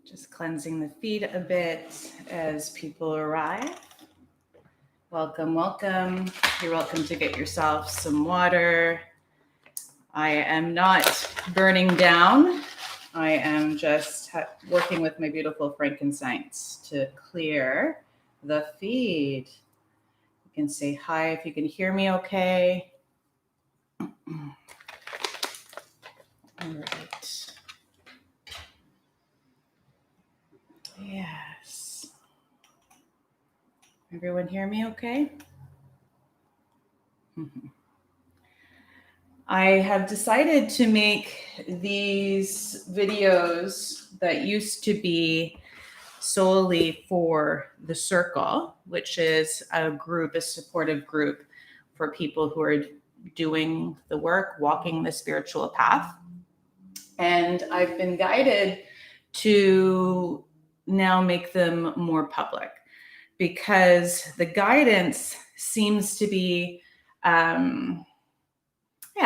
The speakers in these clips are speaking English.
Just cleansing the feet a bit as people arrive. Welcome, welcome. You're welcome to get yourself some water. I am not burning down. I am just working with my beautiful frankincense to clear the feed. You can say hi if you can hear me okay. All right. Yes. Everyone hear me okay? I have decided to make these videos that used to be solely for the circle, which is a group, a supportive group for people who are doing the work, walking the spiritual path. And I've been guided to now make them more public because the guidance seems to be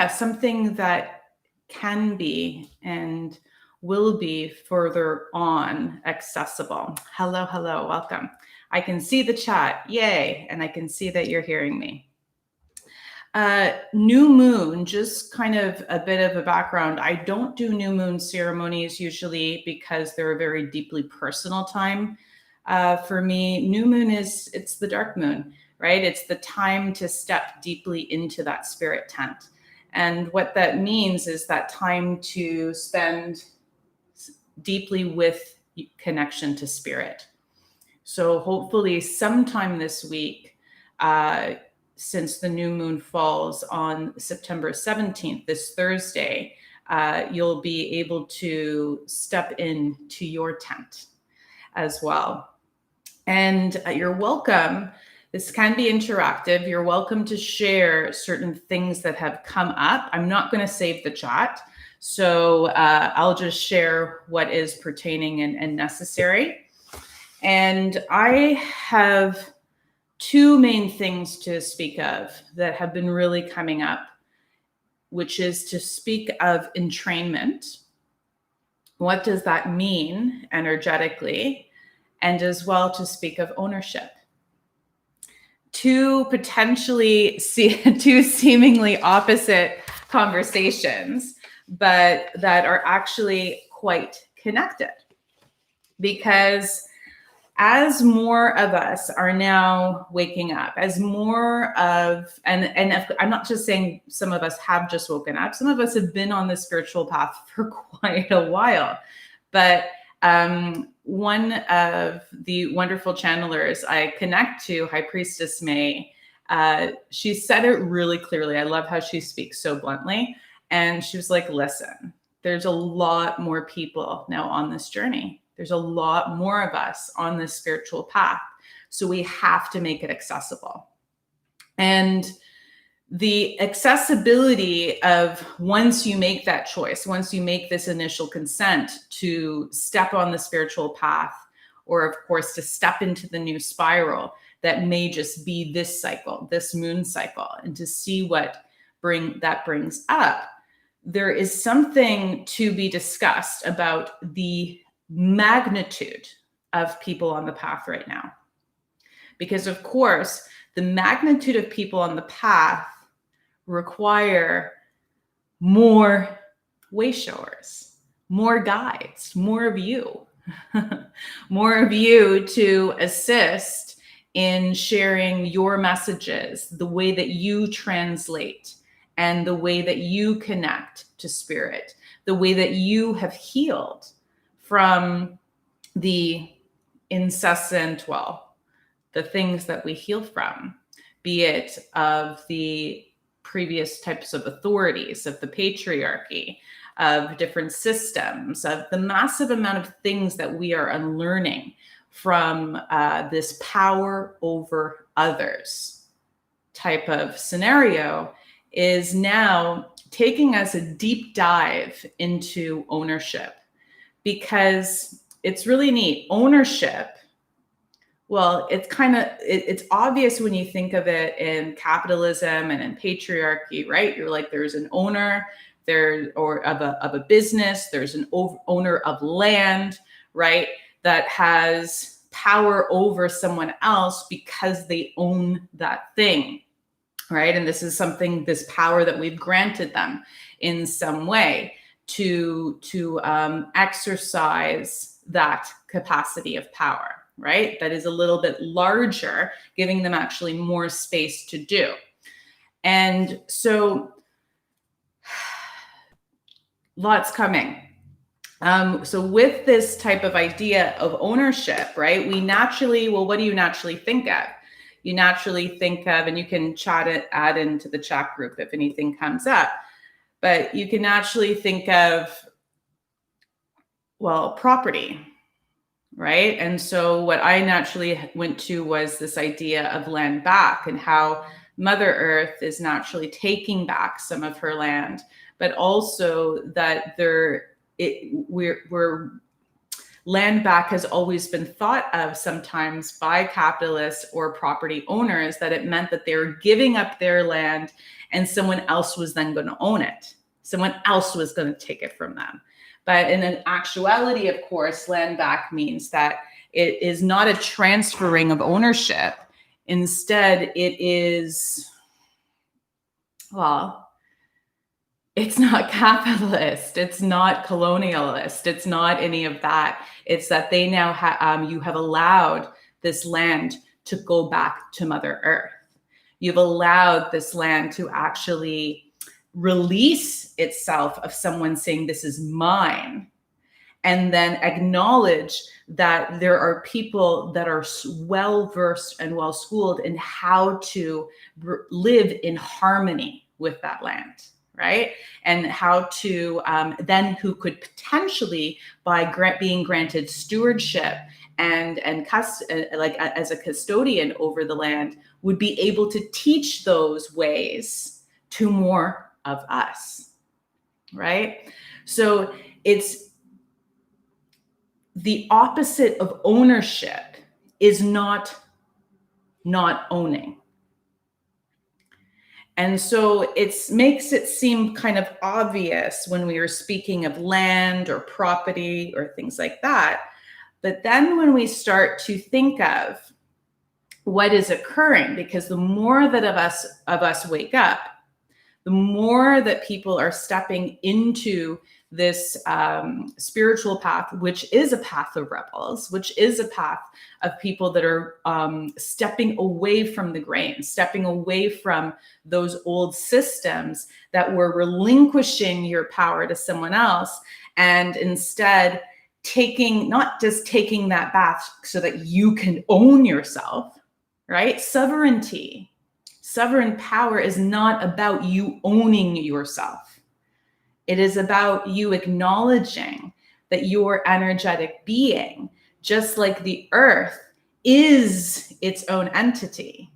something that can be and will be further on accessible. Hello, welcome. I can see the chat, yay, and I can see that you're hearing me. New moon, just kind of a bit of a background. I don't do new moon ceremonies usually because they're a very deeply personal time. For me, new moon it's the dark moon, right? It's the time to step deeply into that spirit tent. And what that means is that time to spend deeply with connection to spirit. So hopefully sometime this week, since the new moon falls on September 17th, this Thursday, you'll be able to step into your tent as well. And you're welcome. This can be interactive. You're welcome to share certain things that have come up. I'm not going to save the chat, so I'll just share what is pertaining and necessary. And I have two main things to speak of that have been really coming up, which is to speak of entrainment. What does that mean energetically? And as well to speak of ownership. Two seemingly opposite conversations, but that are actually quite connected. Because as more of us are now waking up, as more of, and I'm not just saying some of us have just woken up, some of us have been on the spiritual path for quite a while, but one of the wonderful channelers I connect to, High Priestess May, she said it really clearly. I love how she speaks so bluntly. And she was like, listen, there's a lot more people now on this journey. There's a lot more of us on this spiritual path. So we have to make it accessible. And the accessibility of once you make that choice, once you make this initial consent to step on the spiritual path, or of course to step into the new spiral that may just be this cycle, this moon cycle, and to see what that brings up, there is something to be discussed about the magnitude of people on the path right now. Because of course, the magnitude of people on the path require more way showers, more guides, more of you, more of you to assist in sharing your messages, the way that you translate and the way that you connect to spirit, the way that you have healed from the incessant, the things that we heal from, be it of the previous types of authorities, of the patriarchy, of different systems, of the massive amount of things that we are unlearning from this power over others type of scenario, is now taking us a deep dive into ownership, because it's really neat. Ownership, well, it's obvious when you think of it in capitalism and in patriarchy, right? You're like, there's an owner there, or of a business, there's an owner of land, right? That has power over someone else because they own that thing, right? And this is something, this power that we've granted them in some way to exercise that capacity of power, right? That is a little bit larger, giving them actually more space to do. And so lots coming. So with this type of idea of ownership, right, we naturally, well, what do you naturally think of? You naturally think of, and you can chat it, add into the chat group if anything comes up, but you can naturally think of, well, property, right? And so what I naturally went to was this idea of land back and how Mother Earth is naturally taking back some of her land, but also that we're land back has always been thought of sometimes by capitalists or property owners that it meant that they were giving up their land and someone else was then going to own it. Someone else was going to take it from them. But in an actuality, of course, land back means that it is not a transferring of ownership. Instead, it is, well, it's not capitalist. It's not colonialist. It's not any of that. It's that they now you have allowed this land to go back to Mother Earth. You've allowed this land to actually release itself of someone saying, this is mine. And then acknowledge that there are people that are well-versed and well-schooled in how to live in harmony with that land. Right? And how to then who could potentially, by being granted stewardship and like as a custodian over the land, would be able to teach those ways to more of us, right? So it's the opposite of ownership is not owning. And so it makes it seem kind of obvious when we are speaking of land or property or things like that. But then when we start to think of what is occurring, because the more that of us wake up, the more that people are stepping into this spiritual path, which is a path of rebels, which is a path of people that are stepping away from the grain, stepping away from those old systems that were relinquishing your power to someone else, and instead not just taking that back so that you can own yourself, right? Sovereign power is not about you owning yourself. It is about you acknowledging that your energetic being, just like the earth, is its own entity,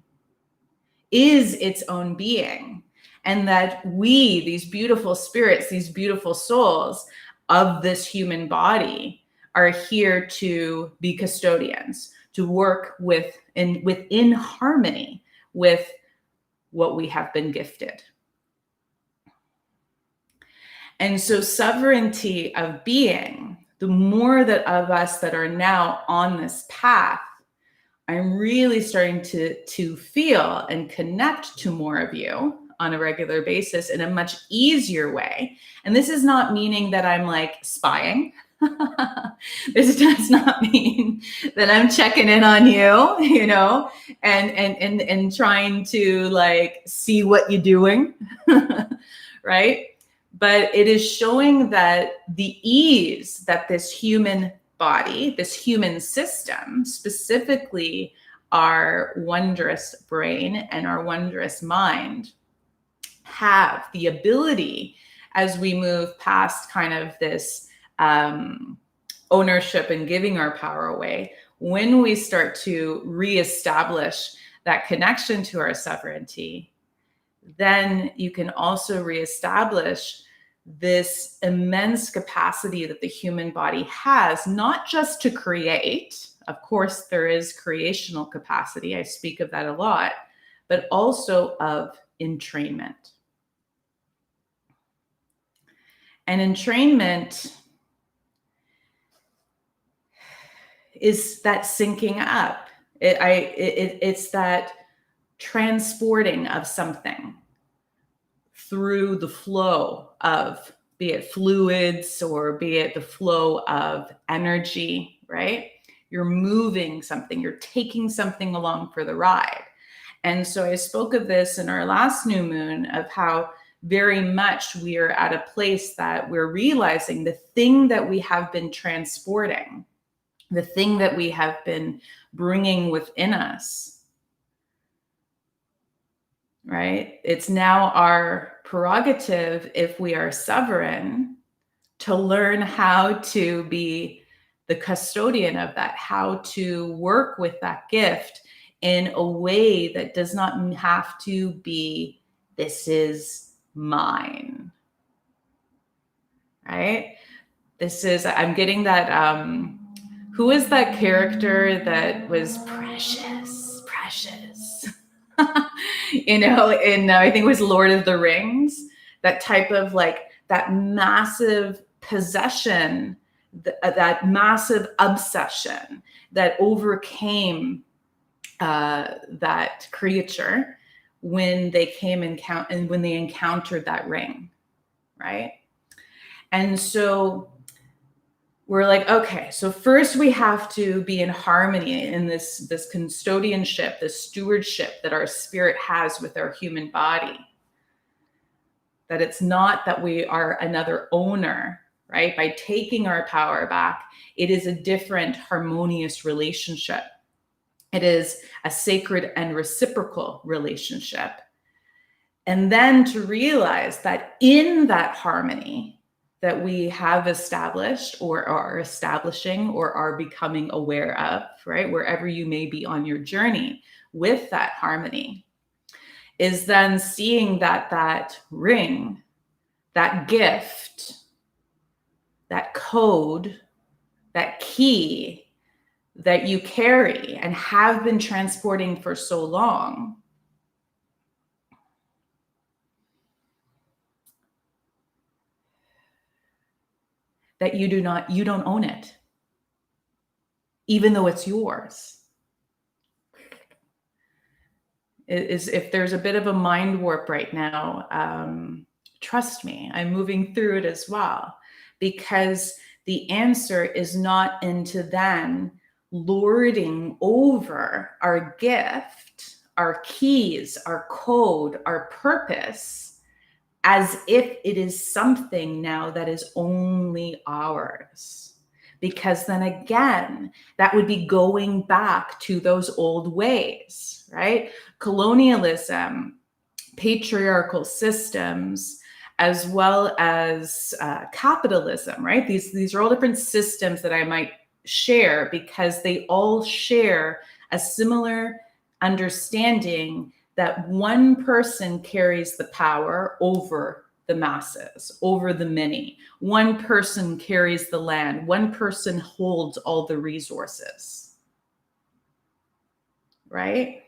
is its own being. And that we, these beautiful spirits, these beautiful souls of this human body, are here to be custodians, to work within harmony with what we have been gifted. And so sovereignty of being, the more that of us that are now on this path, I'm really starting to feel and connect to more of you on a regular basis in a much easier way. And this is not meaning that I'm like spying. This does not mean that I'm checking in on you, you know, and trying to like see what you're doing, right? But it is showing that the ease that this human body, this human system, specifically our wondrous brain and our wondrous mind, have the ability, as we move past kind of this ownership and giving our power away, when we start to reestablish that connection to our sovereignty, then you can also reestablish this immense capacity that the human body has, not just to create. Of course, there is creational capacity. I speak of that a lot, but also of entrainment. And entrainment is that syncing up. It's that transporting of something through the flow of, be it fluids or be it the flow of energy, right? You're moving something, you're taking something along for the ride. And so I spoke of this in our last new moon, of how very much we are at a place that we're realizing the thing that we have been transporting, the thing that we have been bringing within us, right? It's now our prerogative, if we are sovereign, to learn how to be the custodian of that, how to work with that gift in a way that does not have to be, this is mine, right? This is, I'm getting that, who is that character that was precious? In I think it was Lord of the Rings, that type of like that massive possession, that massive obsession that overcame that creature when they came and when they encountered that ring, right? And so we're like, okay, so first we have to be in harmony in this custodianship, this stewardship that our spirit has with our human body. That it's not that we are another owner, right? By taking our power back, it is a different harmonious relationship. It is a sacred and reciprocal relationship. And then to realize that in that harmony that we have established or are establishing or are becoming aware of, right? Wherever you may be on your journey with that harmony, is then seeing that ring, that gift, that code, that key that you carry and have been transporting for so long, that you don't own it, even though it's yours. If there's a bit of a mind warp right now, trust me, I'm moving through it as well, because the answer is not into then lording over our gift, our keys, our code, our purpose, as if it is something now that is only ours. Because then again, that would be going back to those old ways, right? Colonialism, patriarchal systems, as well as capitalism, right? These are all different systems that I might share because they all share a similar understanding that one person carries the power over the masses, over the many. One person carries the land. One person holds all the resources, right?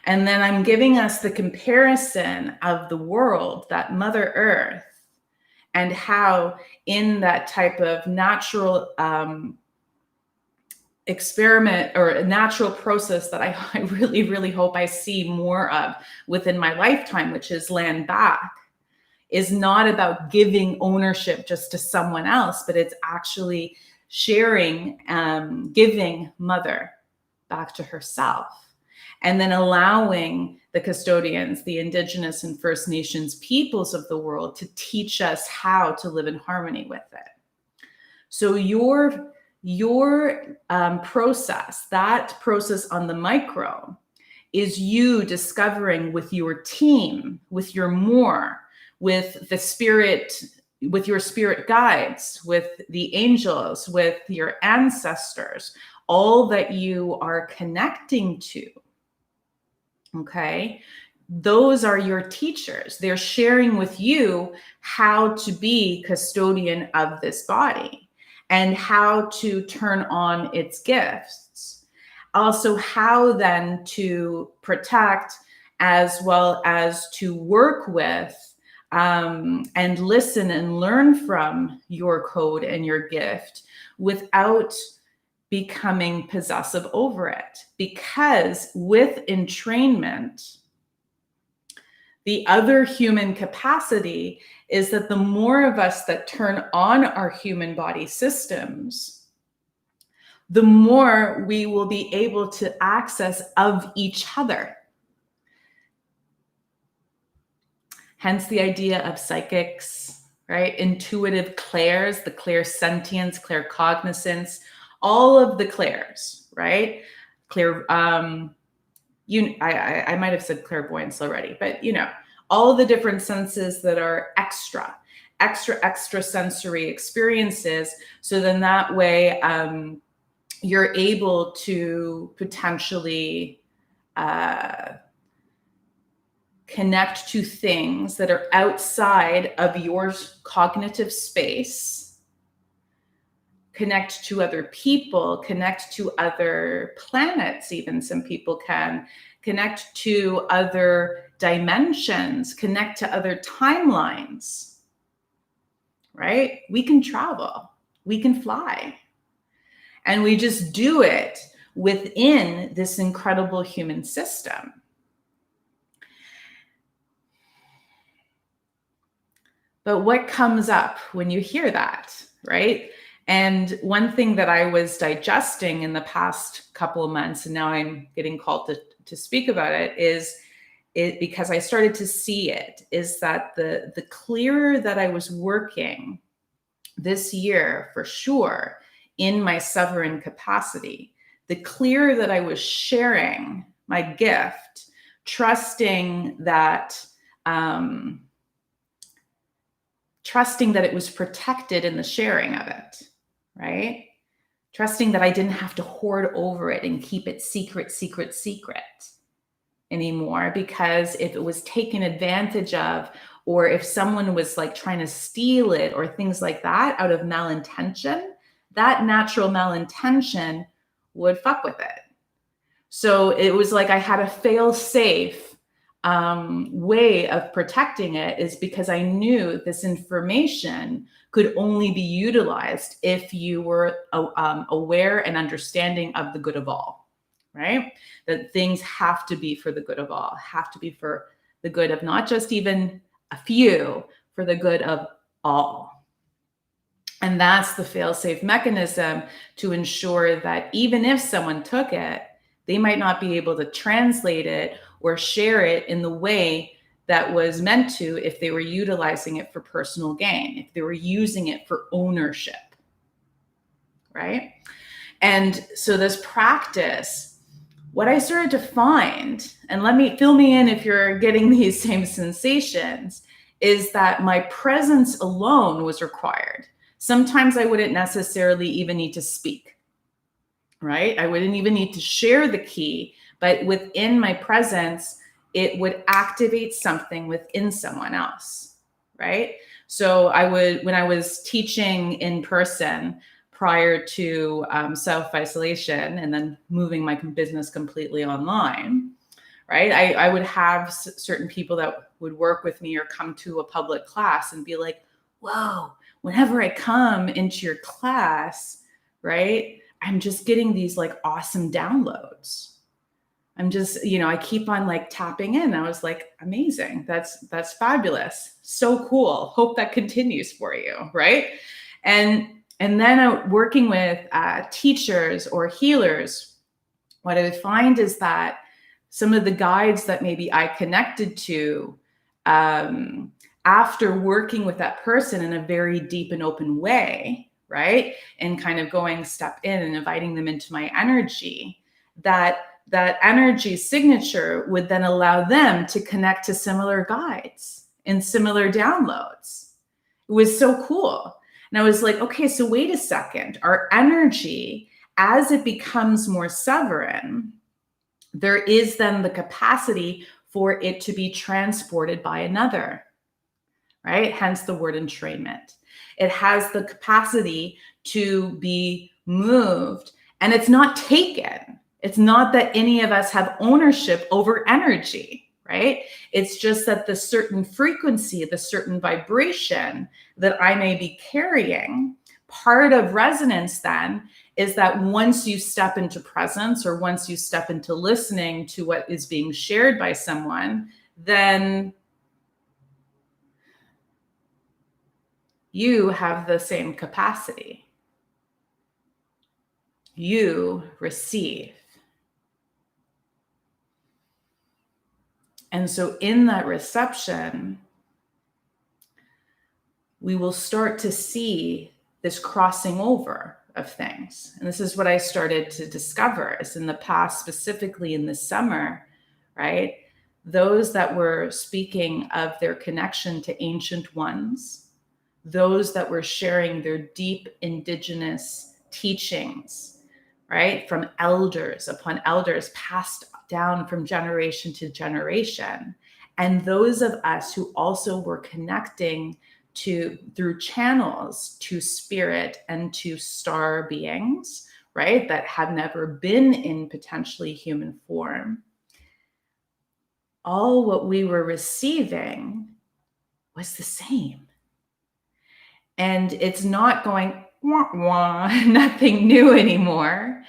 And then I'm giving us the comparison of the world, that Mother Earth, and how in that type of natural experiment or a natural process that I really, really hope I see more of within my lifetime, which is land back, is not about giving ownership just to someone else, but it's actually sharing, giving Mother back to herself. And then allowing the custodians, the Indigenous and First Nations peoples of the world to teach us how to live in harmony with it. So your process, that process on the micro, is you discovering with your team, with your more, with the spirit, with your spirit guides, with the angels, with your ancestors, all that you are connecting to. Okay, those are your teachers. They're sharing with you how to be custodian of this body and how to turn on its gifts. Also, how then to protect as well as to work with and listen and learn from your code and your gift without becoming possessive over it. Because with entrainment, the other human capacity is that the more of us that turn on our human body systems, the more we will be able to access of each other. Hence the idea of psychics, right? Intuitive clairs, the clairsentience, claircognizance, all of the clairs, right? I might have said clairvoyance already, but all of the different senses that are extra sensory experiences. So then that way, you're able to potentially connect to things that are outside of your cognitive space, connect to other people, connect to other planets, even some people can, connect to other dimensions, connect to other timelines, right? We can travel, we can fly, and we just do it within this incredible human system. But what comes up when you hear that, right? And one thing that I was digesting in the past couple of months, and now I'm getting called to speak about it, is it because I started to see it, is that the clearer that I was working this year, for sure, in my sovereign capacity, the clearer that I was sharing my gift, trusting that it was protected in the sharing of it, right? Trusting that I didn't have to hoard over it and keep it secret anymore, because if it was taken advantage of, or if someone was like trying to steal it or things like that out of malintention, that natural malintention would fuck with it. So it was like I had a fail-safe way of protecting it, is because I knew this information could only be utilized if you were aware and understanding of the good of all, right? That things have to be for the good of all, have to be for the good of not just even a few, for the good of all. And that's the fail-safe mechanism to ensure that even if someone took it, they might not be able to translate it or share it in the way that was meant to if they were utilizing it for personal gain, if they were using it for ownership, right? And so this practice, what I started to find, and fill me in if you're getting these same sensations, is that my presence alone was required. Sometimes I wouldn't necessarily even need to speak, right? I wouldn't even need to share the key, but within my presence, it would activate something within someone else, right? So when I was teaching in person prior to self-isolation and then moving my business completely online, right? I would have certain people that would work with me or come to a public class and be like, whoa, whenever I come into your class, right, I'm just getting these like awesome downloads. I'm just, I keep on like tapping in. I was like, amazing. That's fabulous. So cool. Hope that continues for you. Right. And then working with teachers or healers, what I would find is that some of the guides that maybe I connected to after working with that person in a very deep and open way, right, and kind of going step in and inviting them into my energy, that energy signature would then allow them to connect to similar guides and similar downloads. It was so cool. And I was like, okay, so wait a second. Our energy, as it becomes more sovereign, there is then the capacity for it to be transported by another, right? Hence the word entrainment. It has the capacity to be moved, and it's not taken. It's not that any of us have ownership over energy, right? It's just that the certain frequency, the certain vibration that I may be carrying, part of resonance then is that once you step into presence, or once you step into listening to what is being shared by someone, then you have the same capacity. You receive. And so in that reception, we will start to see this crossing over of things. And this is what I started to discover is in the past, specifically in the summer, right? Those that were speaking of their connection to ancient ones, those that were sharing their deep indigenous teachings, right? From elders upon elders, passed down from generation to generation. And those of us who also were connecting through channels to spirit and to star beings, right? That have never been in potentially human form. All what we were receiving was the same. And it's not going, wah, wah, nothing new anymore.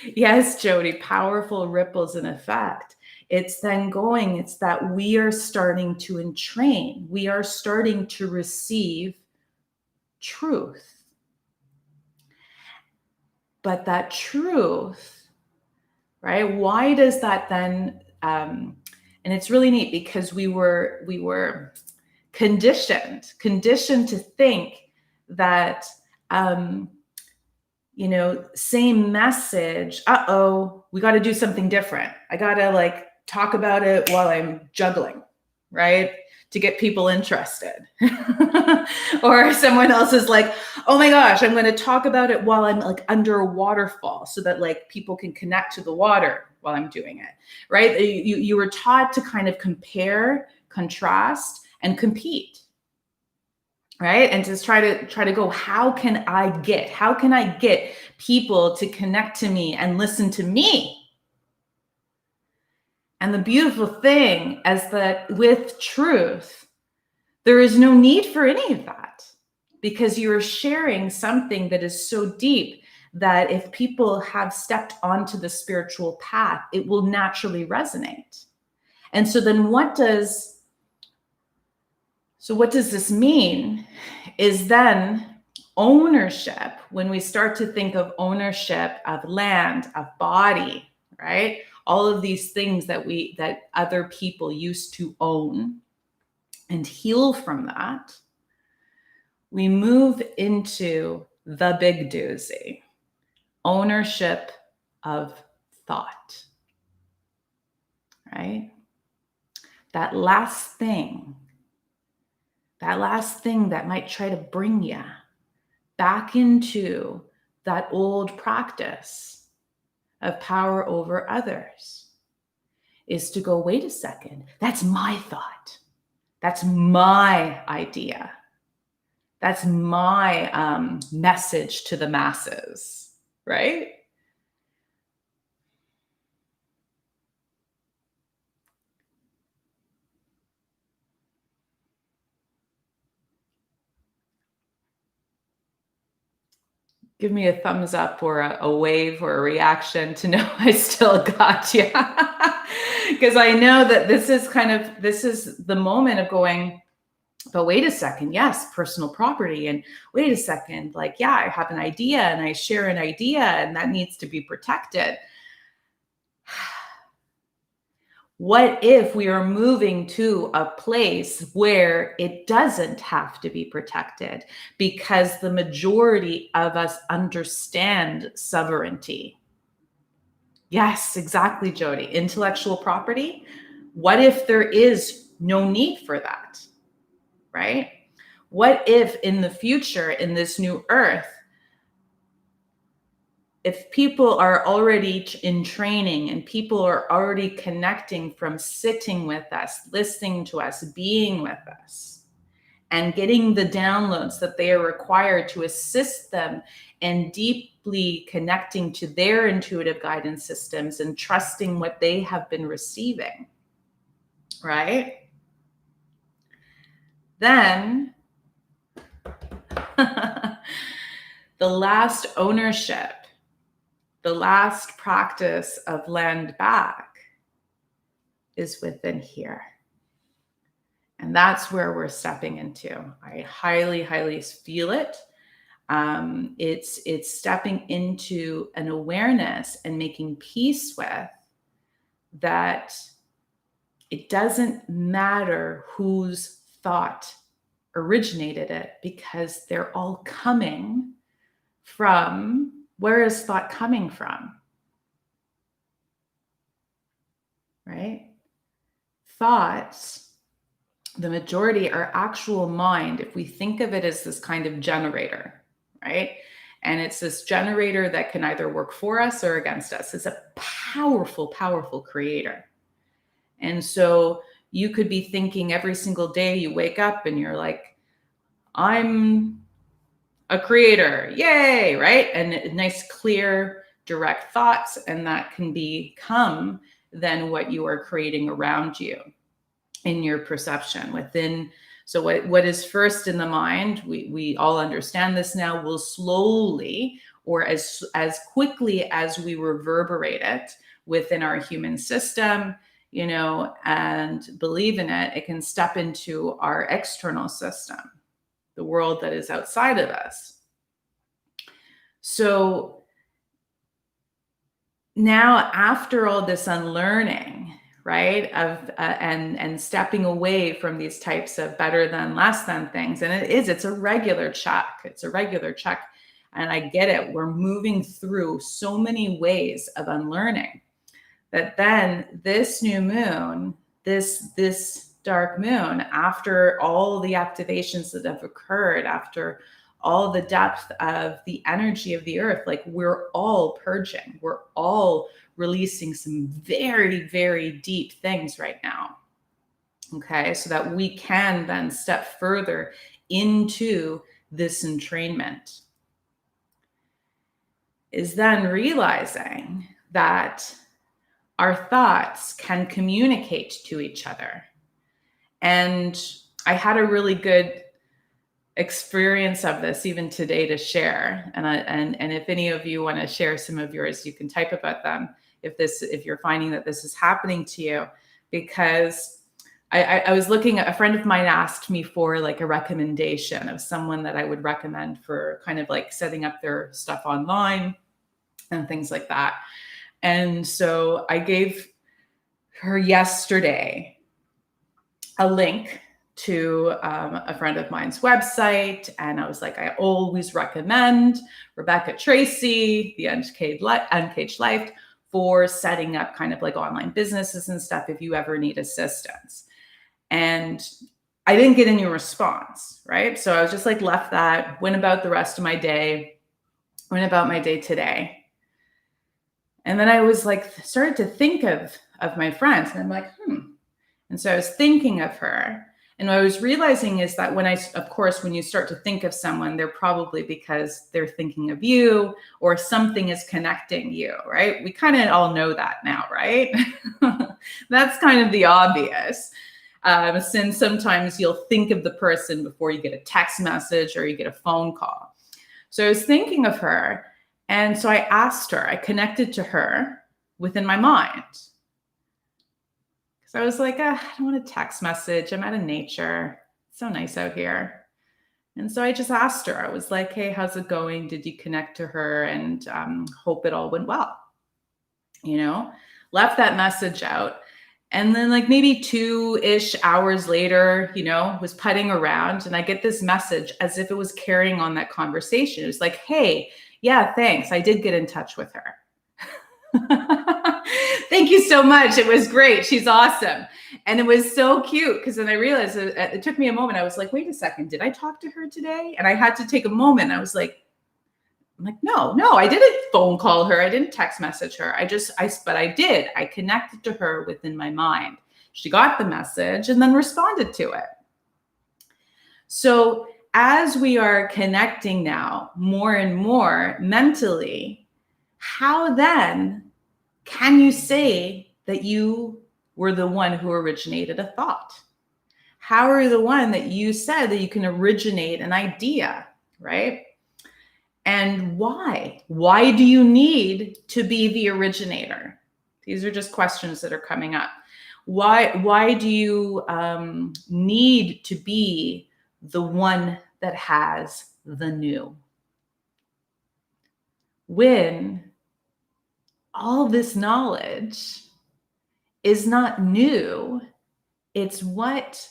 Yes, Jody, powerful ripples in effect. It's then going, it's that we are starting to entrain. We are starting to receive truth. But that truth, right? Why does that then, and it's really neat because we were conditioned to think that, same message, we got to do something different. I got to talk about it while I'm juggling, right? To get people interested. Or someone else is like, oh my gosh, I'm going to talk about it while I'm under a waterfall so that people can connect to the water while I'm doing it, right? You were taught to kind of compare, contrast, and compete, right? And just try to go, how can I get people to connect to me and listen to me? And the beautiful thing is that with truth, there is no need for any of that, because you are sharing something that is so deep that if people have stepped onto the spiritual path, it will naturally resonate. And so then what does this mean is then ownership. When we start to think of ownership of land, of body, right? All of these things that other people used to own, and heal from that, we move into the big doozy, ownership of thought, right? That last thing that might try to bring you back into that old practice of power over others is to go, wait a second, that's my thought. That's my idea. That's my message to the masses, right? Give me a thumbs up or a wave or a reaction to know I still got you. Because I know that this is the moment of going, but wait a second, yes, personal property. And wait a second, I have an idea and I share an idea and that needs to be protected. What if we are moving to a place where it doesn't have to be protected because the majority of us understand sovereignty? Yes, exactly, Jody. Intellectual property. What if there is no need for that, right? What if in the future, in this new earth, if people are already in training and people are already connecting from sitting with us, listening to us, being with us, and getting the downloads that they are required to assist them in deeply connecting to their intuitive guidance systems and trusting what they have been receiving, right? Then the last ownership, the last practice of land back is within here. And that's where we're stepping into. I highly, highly feel it. It's stepping into an awareness and making peace with that. It doesn't matter whose thought originated it, because they're all coming from, where is thought coming from? Right? Thoughts, the majority are actual mind. If we think of it as this kind of generator, right? And it's this generator that can either work for us or against us. It's a powerful, powerful creator. And so you could be thinking every single day you wake up and you're like, I'm a creator, yay, right? And nice, clear, direct thoughts. And that can become then what you are creating around you in your perception within. So what is first in the mind, we all understand this now, will slowly, or as quickly as we reverberate it within our human system, you know, and believe in it, it can step into our external system, the world that is outside of us. So now, after all this unlearning, right, of and stepping away from these types of better than, less than things, and it's a regular check. It's a regular check, and I get it. We're moving through so many ways of unlearning that then this new moon, this dark moon, after all the activations that have occurred, after all the depth of the energy of the earth, like we're all purging, we're all releasing some very, very deep things right now. Okay, so that we can then step further into this entrainment, is then realizing that our thoughts can communicate to each other. And I had a really good experience of this even today to share. And if any of you want to share some of yours, you can type about them if you're finding that this is happening to you. Because I was looking at, a friend of mine asked me for like a recommendation of someone that I would recommend for kind of like setting up their stuff online and things like that. And so I gave her yesterday a link to a friend of mine's website. And I was like, I always recommend Rebecca Tracy, the Uncaged Life, for setting up kind of like online businesses and stuff if you ever need assistance. And I didn't get any response, right? So I was just like, left that, went about the rest of my day, went about my day today. And then I was like, started to think of my friends, and I'm like, And so I was thinking of her. And what I was realizing is that when you start to think of someone, they're probably because they're thinking of you or something is connecting you, right? We kind of all know that now, right? That's kind of the obvious. Since sometimes you'll think of the person before you get a text message or you get a phone call. So I was thinking of her. And so I asked her, I connected to her within my mind. Because I was like, I don't want a text message. I'm out of nature. It's so nice out here. And so I just asked her, I was like, hey, how's it going? Did you connect to her? And hope it all went well. You know, left that message out. And then like maybe 2-ish hours later, you know, was putting around and I get this message as if it was carrying on that conversation. It was like, hey, yeah, thanks. I did get in touch with her. Thank you so much. It was great. She's awesome. And it was so cute because then I realized it took me a moment. I was like, wait a second. Did I talk to her today? And I had to take a moment. I was like, no, I didn't phone call her. I didn't text message her. But I did. I connected to her within my mind. She got the message and then responded to it. So as we are connecting now more and more mentally, how then can you say that you were the one who originated a thought? How are you the one that you said that you can originate an idea, right? And why? Why do you need to be the originator? These are just questions that are coming up. Why do you need to be the one that has the new? When all this knowledge is not new, it's what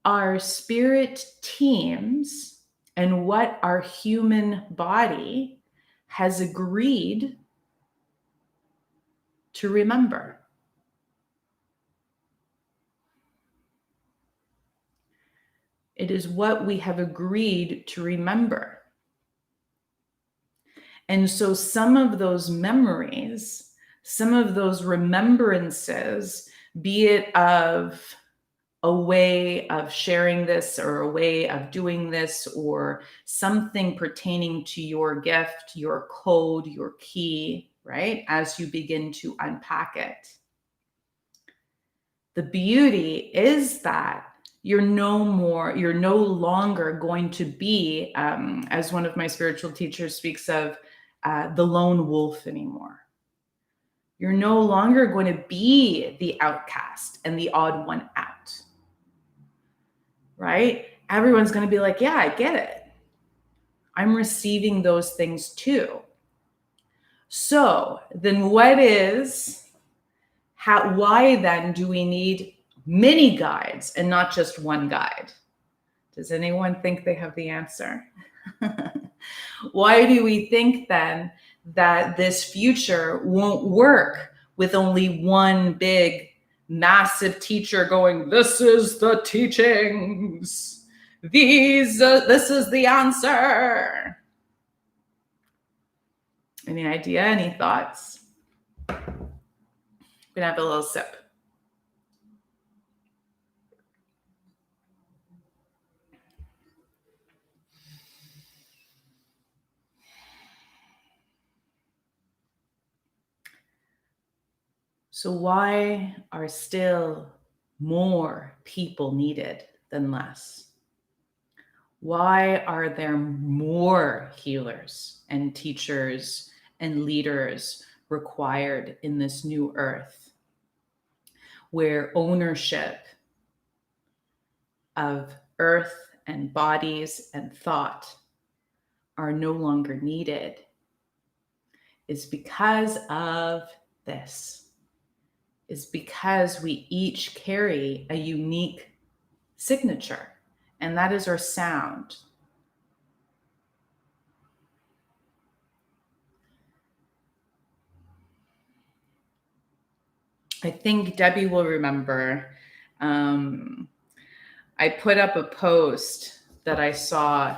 our spirit teams and what our human body has agreed to remember. It is what we have agreed to remember. And so some of those memories, some of those remembrances, be it of a way of sharing this or a way of doing this or something pertaining to your gift, your code, your key, right? As you begin to unpack it. The beauty is that you're no longer going to be, as one of my spiritual teachers speaks of, the lone wolf anymore. You're no longer going to be the outcast and the odd one out, right? Everyone's going to be like, yeah, I get it. I'm receiving those things too. So then why then do we need many guides and not just one guide? Does anyone think they have the answer? Why do we think then that this future won't work with only one big, massive teacher going, this is the teachings, this is the answer? Any idea? Any thoughts? I'm gonna have a little sip. So why are still more people needed than less? Why are there more healers and teachers and leaders required in this new earth, where ownership of earth and bodies and thought are no longer needed? Is because of this. Is because we each carry a unique signature, and that is our sound. I think Debbie will remember. I put up a post that I saw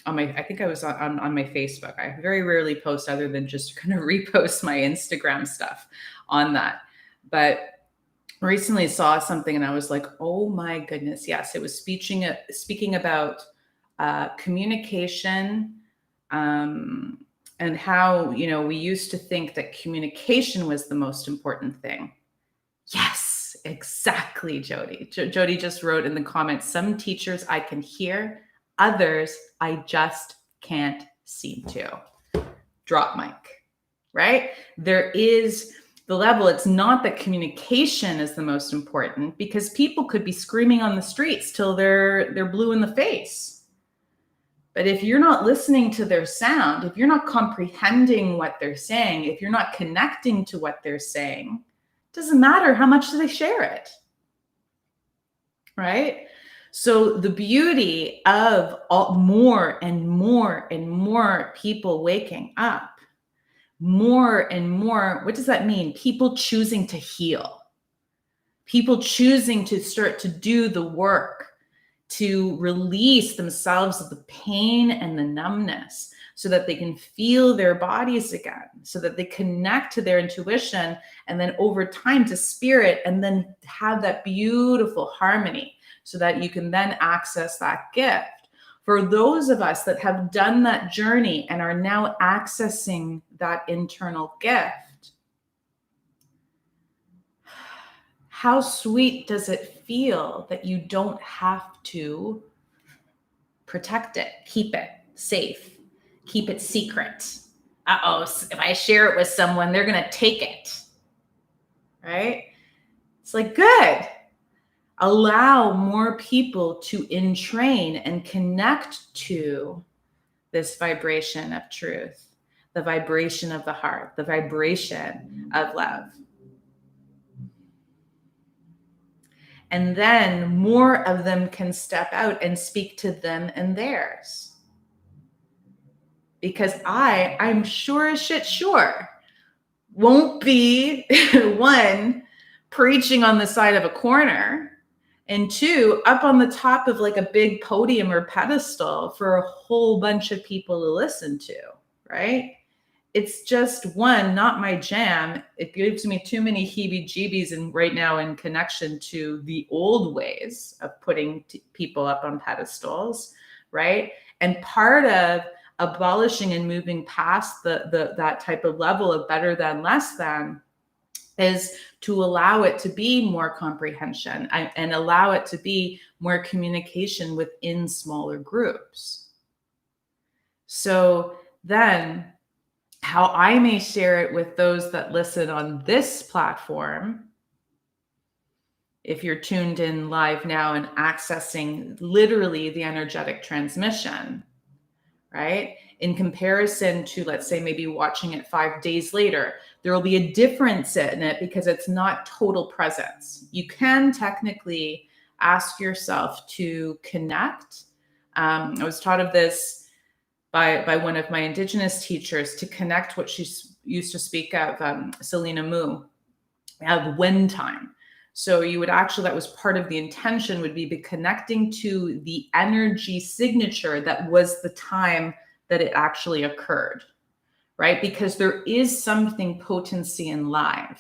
I think I was on my Facebook. I very rarely post other than just kind of repost my Instagram stuff on that. But recently saw something and I was like, oh my goodness, yes. It was speaking about communication and how, we used to think that communication was the most important thing. Yes, exactly, Jody. Jody just wrote in the comments, some teachers I can hear, others I just can't seem to. Drop mic, right? There is the level. It's not that communication is the most important, because people could be screaming on the streets till they're blue in the face. But if you're not listening to their sound, if you're not comprehending what they're saying, if you're not connecting to what they're saying, it doesn't matter how much they share it, right? So the beauty of more and more and more people waking up, more and more, what does that mean? People choosing to heal, people choosing to start to do the work, to release themselves of the pain and the numbness so that they can feel their bodies again, so that they connect to their intuition and then over time to spirit, and then have that beautiful harmony so that you can then access that gift. For those of us that have done that journey and are now accessing that internal gift, how sweet does it feel that you don't have to protect it, keep it safe, keep it secret. Uh-oh, if I share it with someone, they're going to take it, right? It's like, good. Allow more people to entrain and connect to this vibration of truth, the vibration of the heart, the vibration of love. And then more of them can step out and speak to them and theirs. Because I'm sure as shit sure won't be one, preaching on the side of a corner, and two, up on the top of like a big podium or pedestal for a whole bunch of people to listen to, right? It's just, one, not my jam. It gives me too many heebie-jeebies and right now in connection to the old ways of putting people up on pedestals, right? And part of abolishing and moving past that type of level of better than, less than, is to allow it to be more comprehension and allow it to be more communication within smaller groups. So then how I may share it with those that listen on this platform, if you're tuned in live now and accessing literally the energetic transmission, right? In comparison to, let's say, maybe watching it 5 days later, there will be a difference in it because it's not total presence. You can technically ask yourself to connect. I was taught of this by one of my Indigenous teachers, to connect what she used to speak of, Selena Moo, of wind time. So you would actually, that was part of the intention, would be connecting to the energy signature that was the time that it actually occurred, right? Because there is something potency in live.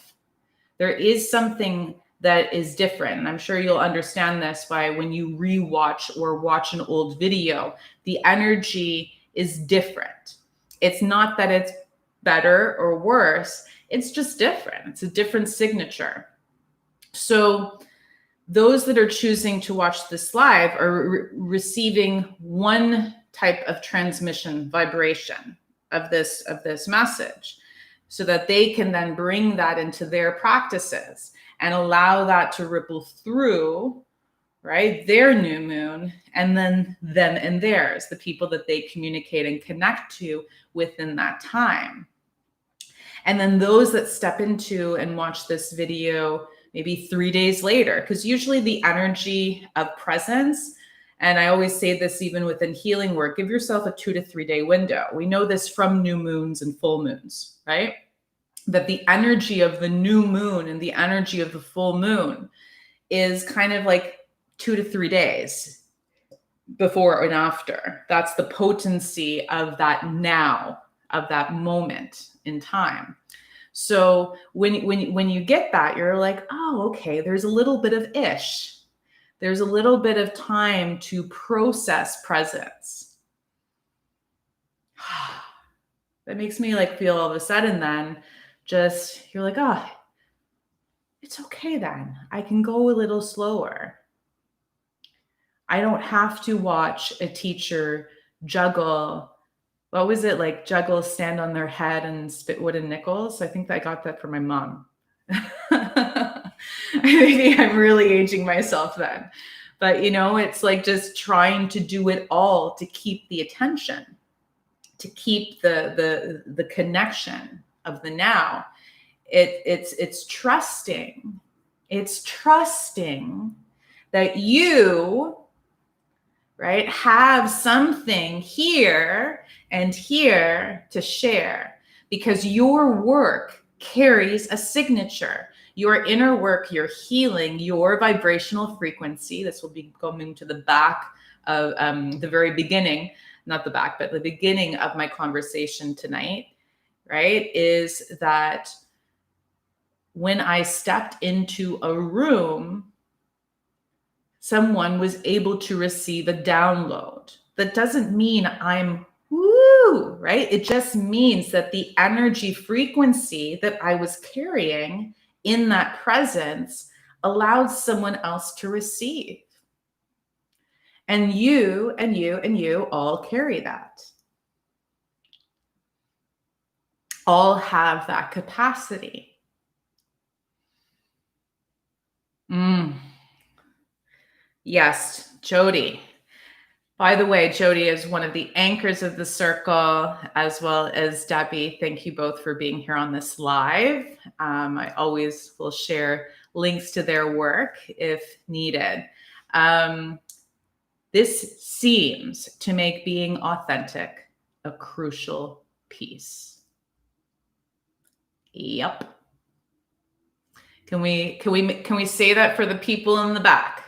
There is something that is different. And I'm sure you'll understand this by when you rewatch or watch an old video, the energy is different. It's not that it's better or worse. It's just different. It's a different signature. So those that are choosing to watch this live are receiving one type of transmission vibration of this message, so that they can then bring that into their practices and allow that to ripple through, right, their new moon, and then them and theirs, the people that they communicate and connect to within that time. And then those that step into and watch this video maybe 3 days later, because usually the energy of presence, and I always say this even within healing work, give yourself a 2 to 3 day window. We know this from new moons and full moons, right? That the energy of the new moon and the energy of the full moon is kind of like 2 to 3 days before and after. That's the potency of that now, of that moment in time. So when you get that, you're like, oh, okay, there's a little bit of ish. There's a little bit of time to process presence. That makes me like feel all of a sudden then just, you're like, oh, it's okay then. I can go a little slower. I don't have to watch a teacher juggle. What was it, like juggle, stand on their head and spit wooden nickels? I think I got that from my mom. I think I'm really aging myself then. But, you know, it's like just trying to do it all to keep the attention, to keep the connection of the now. It's trusting. It's trusting that you, right, have something here and here to share, because your work carries a signature. Your inner work, your healing, your vibrational frequency. This will be coming to the back of the very beginning, not the back, but the beginning of my conversation tonight, right? Is that when I stepped into a room, someone was able to receive a download. That doesn't mean I'm woo, right? It just means that the energy frequency that I was carrying in that presence allowed someone else to receive. And you and you and you all carry that. all have that capacity. Yes, Jody. By the way, Jody is one of the anchors of the circle, as well as Debbie. Thank you both for being here on this live. I always will share links to their work if needed. This seems to make being authentic a crucial piece. Yep. Can we say that for the people in the back?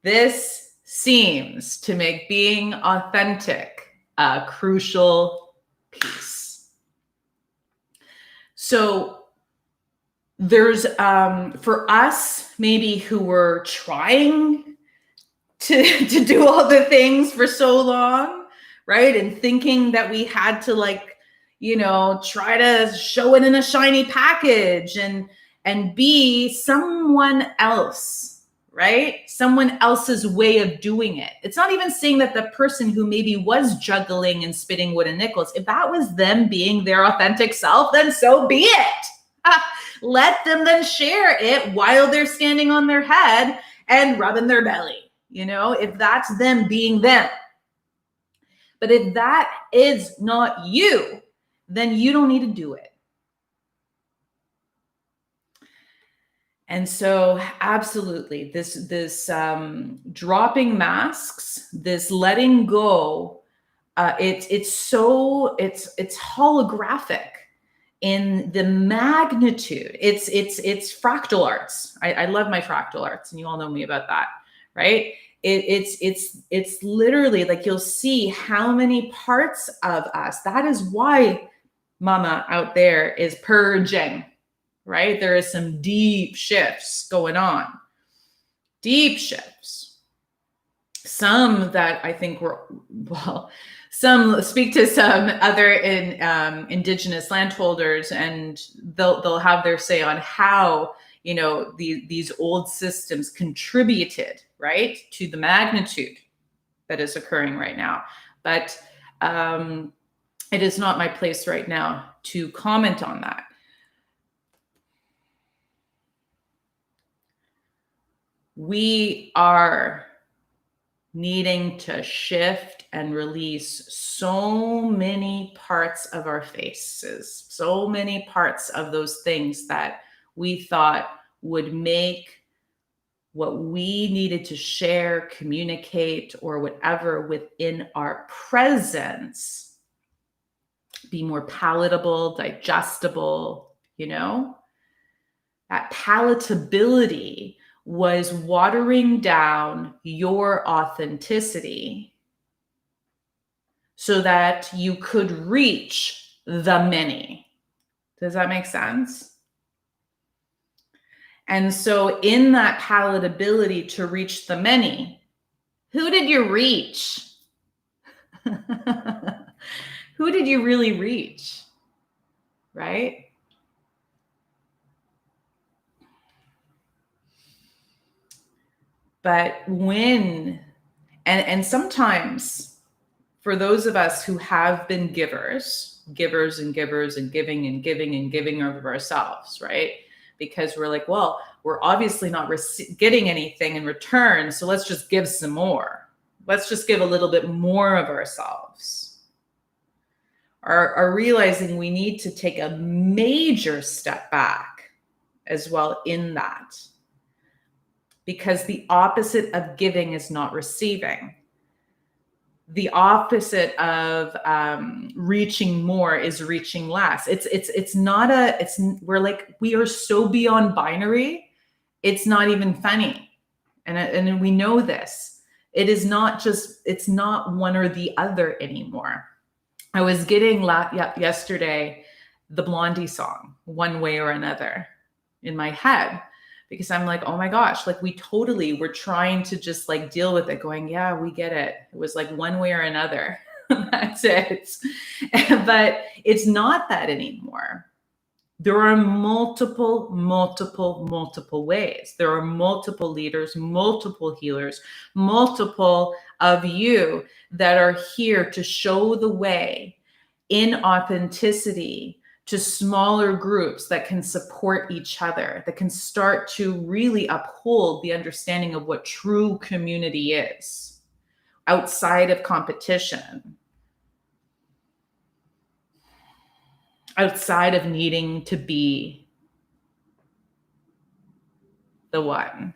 This seems to make being authentic a crucial piece. So there's, for us, maybe who were trying to do all the things for so long, right? And thinking that we had to try to show it in a shiny package and be someone else. Right? Someone else's way of doing it. It's not even saying that the person who maybe was juggling and spitting wooden nickels, if that was them being their authentic self, then so be it. Let them then share it while they're standing on their head and rubbing their belly, if that's them being them. But if that is not you, then you don't need to do it. And so absolutely, this dropping masks, this letting go, it's holographic in the magnitude. It's fractal arts. I love my fractal arts, and you all know me about that, right? It's literally like you'll see how many parts of us. That is why Mama out there is purging. Right? There is some deep shifts going on. Deep shifts. Some that I think some speak to some other indigenous landholders, and they'll have their say on how, these old systems contributed, right, to the magnitude that is occurring right now. But it is not my place right now to comment on that. We are needing to shift and release so many parts of our faces, so many parts of those things that we thought would make what we needed to share, communicate, or whatever within our presence be more palatable, digestible, that palatability was watering down your authenticity so that you could reach the many. Does that make sense? And so in that palatability to reach the many, who did you reach? Who did you really reach? Right? But and sometimes for those of us who have been givers and givers and giving and giving and giving of ourselves, right? Because we're like, well, we're obviously not getting anything in return, so let's just give some more. Let's just give a little bit more of ourselves. Are realizing we need to take a major step back as well in that. Because the opposite of giving is not receiving. The opposite of reaching more is reaching less. We are so beyond binary. It's not even funny. And we know this. It's not one or the other anymore. I was getting yesterday the Blondie song, One Way or Another, in my head. Because I'm like, oh my gosh, we totally were trying to just deal with it, going, yeah, we get it. It was one way or another. That's it. But it's not that anymore. There are multiple ways. There are multiple leaders, multiple healers, multiple of you that are here to show the way in authenticity to smaller groups that can support each other, that can start to really uphold the understanding of what true community is outside of competition, outside of needing to be the one,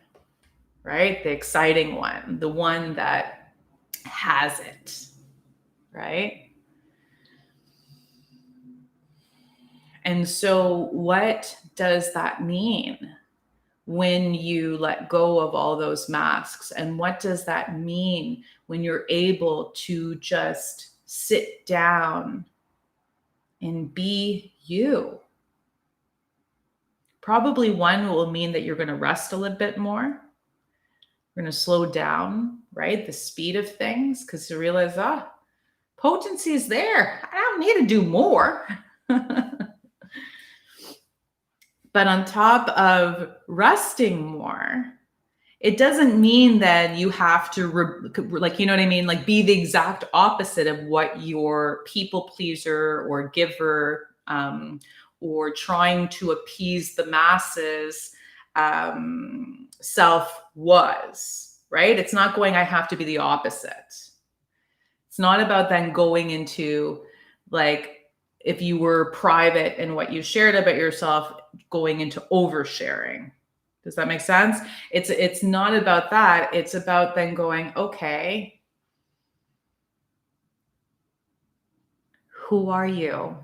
right? The exciting one, the one that has it, right? And so, what does that mean when you let go of all those masks? And what does that mean when you're able to just sit down and be you? Probably one will mean that you're going to rest a little bit more. You're going to slow down, right? The speed of things, because you realize, potency is there. I don't need to do more. But on top of resting more, it doesn't mean that you have to, like, you know what I mean? Like, be the exact opposite of what your people pleaser or giver or trying to appease the masses self was, right? It's not going, I have to be the opposite. It's not about then going into, like, if you were private in what you shared about yourself, going into oversharing. Does that make sense? It's not about that. It's about then going, okay, who are you?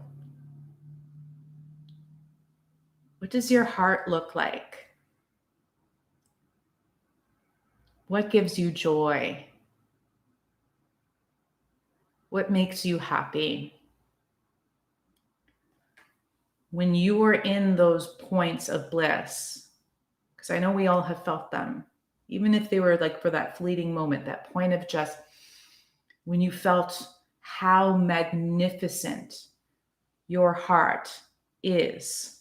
What does your heart look like? What gives you joy? What makes you happy? When you are in those points of bliss, because I know we all have felt them, even if they were like for that fleeting moment, that point of just when you felt how magnificent your heart is.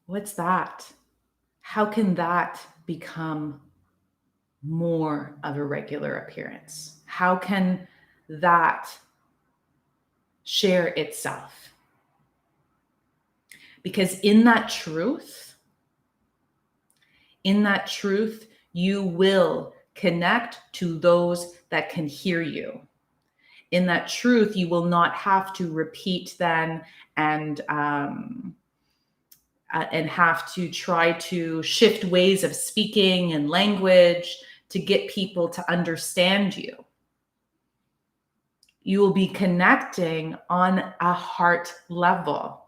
What's that? How can that become more of a regular appearance? How can that share itself? Because in that truth, you will connect to those that can hear you. In that truth, you will not have to repeat then and have to try to shift ways of speaking and language to get people to understand you. You will be connecting on a heart level.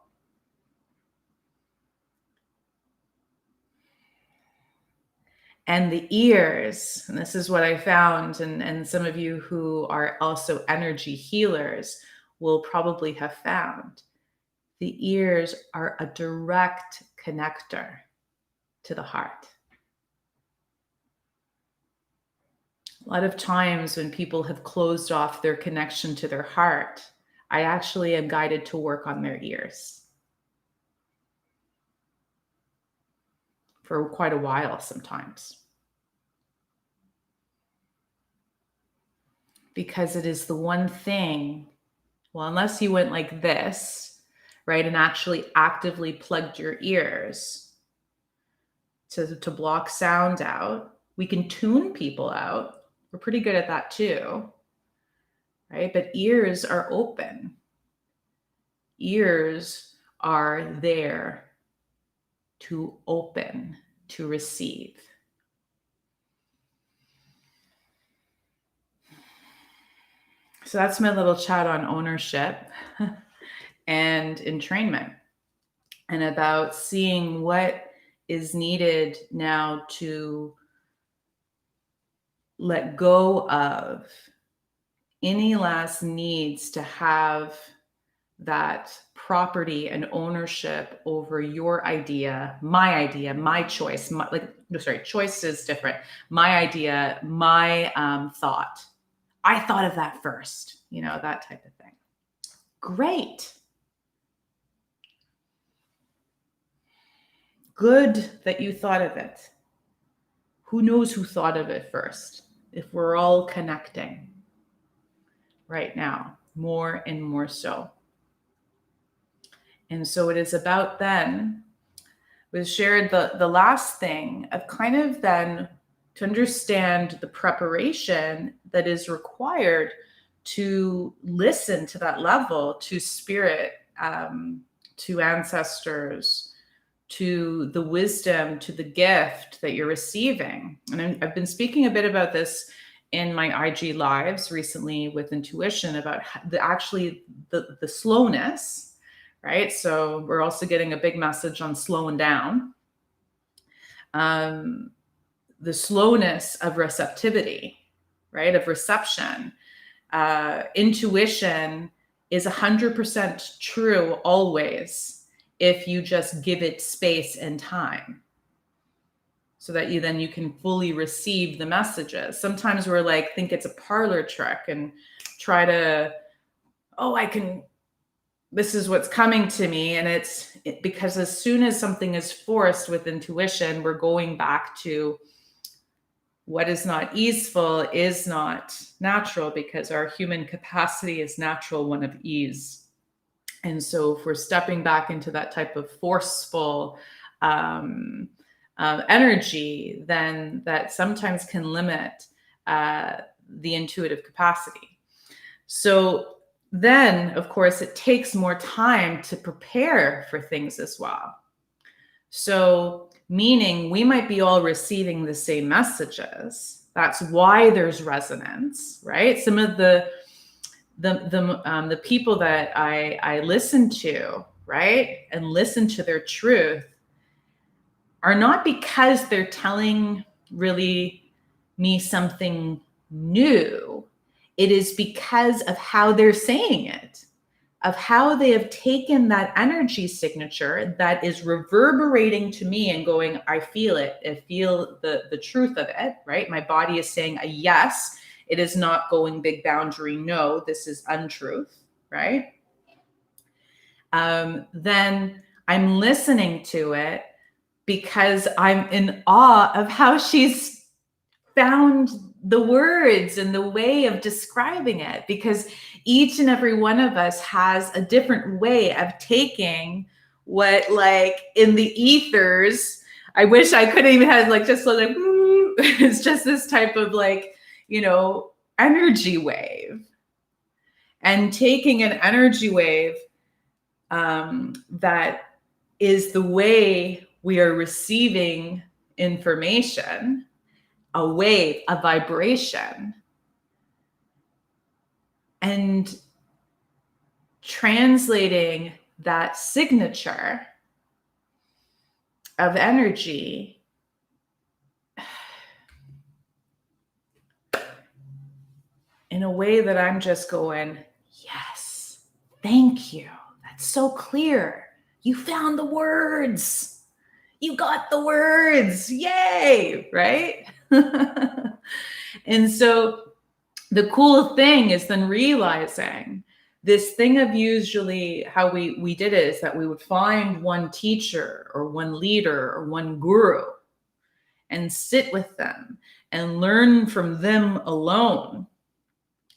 And the ears, and this is what I found, and some of you who are also energy healers will probably have found, the ears are a direct connector to the heart. A lot of times when people have closed off their connection to their heart, I actually am guided to work on their ears for quite a while sometimes. Because it is the one thing, well, unless you went like this, right, and actually actively plugged your ears to block sound out. We can tune people out. We're pretty good at that too, right? But ears are open. Ears are there to open, to receive. So that's my little chat on ownership and entrainment, and about seeing what is needed now to let go of any last needs to have that property and ownership over your idea, my choice, choice is different. My idea, my thought. I thought of that first, that type of thing. Great. Good that you thought of it. Who knows who thought of it first? If we're all connecting, right now, more and more so. And so it is about then, we shared the last thing of kind of then to understand the preparation that is required to listen to that level, to spirit, to ancestors, to the wisdom, to the gift that you're receiving. And I've been speaking a bit about this in my IG lives recently with intuition about the slowness, right? So we're also getting a big message on slowing down. The slowness of receptivity, right? Of reception. Intuition is 100% true always if you just give it space and time, so that you can fully receive the messages. Sometimes we're like, think it's a parlor trick and try to, this is what's coming to me. And because as soon as something is forced with intuition, we're going back to what is not easeful is not natural, because our human capacity is natural, one of ease. And so if we're stepping back into that type of forceful energy, then that sometimes can limit the intuitive capacity. So then, of course, it takes more time to prepare for things as well. So meaning we might be all receiving the same messages. That's why there's resonance, right? Some of the people that I listen to, right, and listen to their truth, are not because they're telling really me something new. It is because of how they're saying it, of how they have taken that energy signature that is reverberating to me and going, I feel it. I feel the truth of it, right? My body is saying a yes. It is not going big boundary. No, this is untruth, right? Then I'm listening to it because I'm in awe of how she's found the words and the way of describing it, because each and every one of us has a different way of taking what, like in the ethers, I wish I could even have like just like it's just this type of like, energy wave, and taking an energy wave that is the way we are receiving information, a wave, a vibration, and translating that signature of energy in a way that I'm just going, yes, thank you. That's so clear. You found the words. You got the words. Yay, right? And so the cool thing is then realizing this thing of usually how we did it is that we would find one teacher or one leader or one guru and sit with them and learn from them alone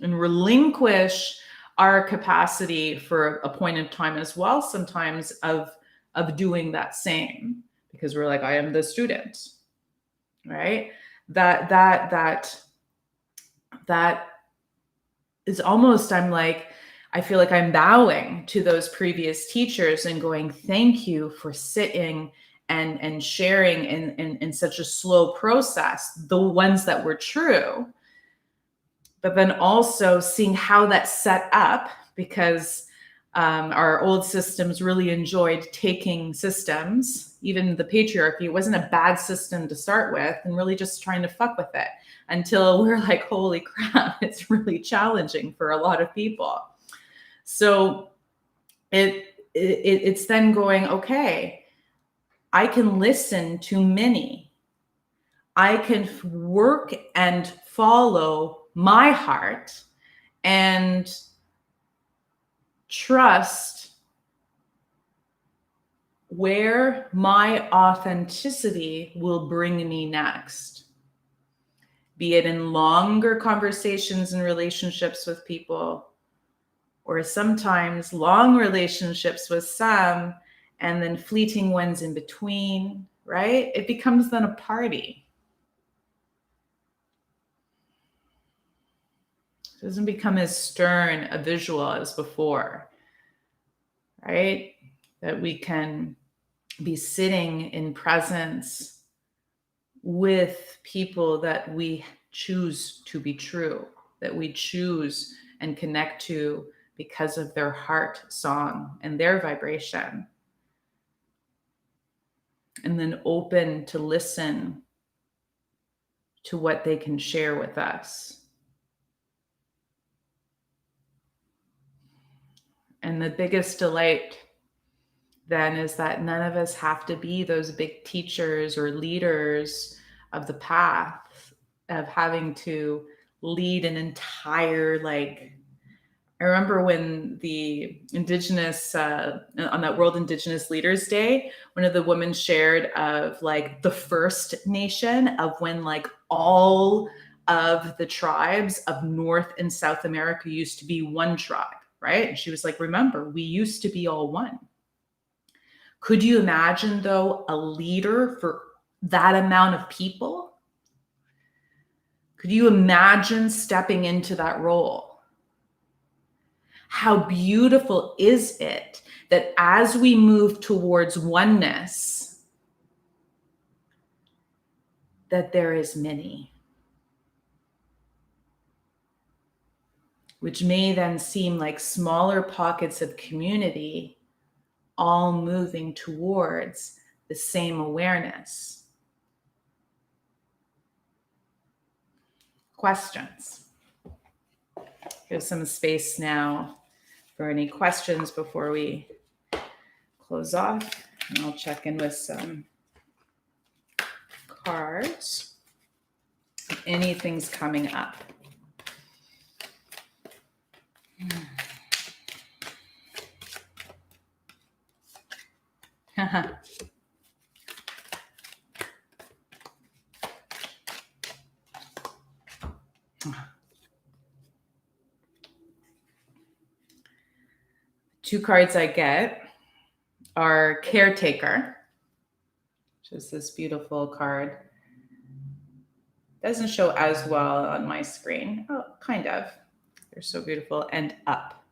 and relinquish our capacity for a point in time as well, sometimes of doing that same, because we're like, I am the student, right? That is almost, I feel like I'm bowing to those previous teachers and going, thank you for sitting and sharing in such a slow process, the ones that were true, but then also seeing how that's set up, because our old systems really enjoyed taking systems, even the patriarchy. It wasn't a bad system to start with, and really just trying to fuck with it until we're like, holy crap, it's really challenging for a lot of people. So it's then going, okay, I can listen to many. I can work and follow my heart and trust where my authenticity will bring me next. be it in longer conversations and relationships with people, or sometimes long relationships with some, and then fleeting ones in between, right? It becomes then a party. It doesn't become as stern a visual as before, right? That we can be sitting in presence with people that we choose to be true, that we choose and connect to because of their heart song and their vibration. And then open to listen to what they can share with us. And the biggest delight then is that none of us have to be those big teachers or leaders of the path of having to lead an entire, like, I remember when the Indigenous, on that World Indigenous Leaders Day, one of the women shared of like the first nation of when like all of the tribes of North and South America used to be one tribe, right? And she was like, remember, we used to be all one. Could you imagine, though, a leader for that amount of people? Could you imagine stepping into that role? How beautiful is it that as we move towards oneness, that there is many, which may then seem like smaller pockets of community, all moving towards the same awareness. Questions? Give some space now for any questions before we close off. And I'll check in with some cards. If anything's coming up. Two cards I get are Caretaker, which is this beautiful card. Doesn't show as well on my screen. Oh, kind of. They're so beautiful. And Up.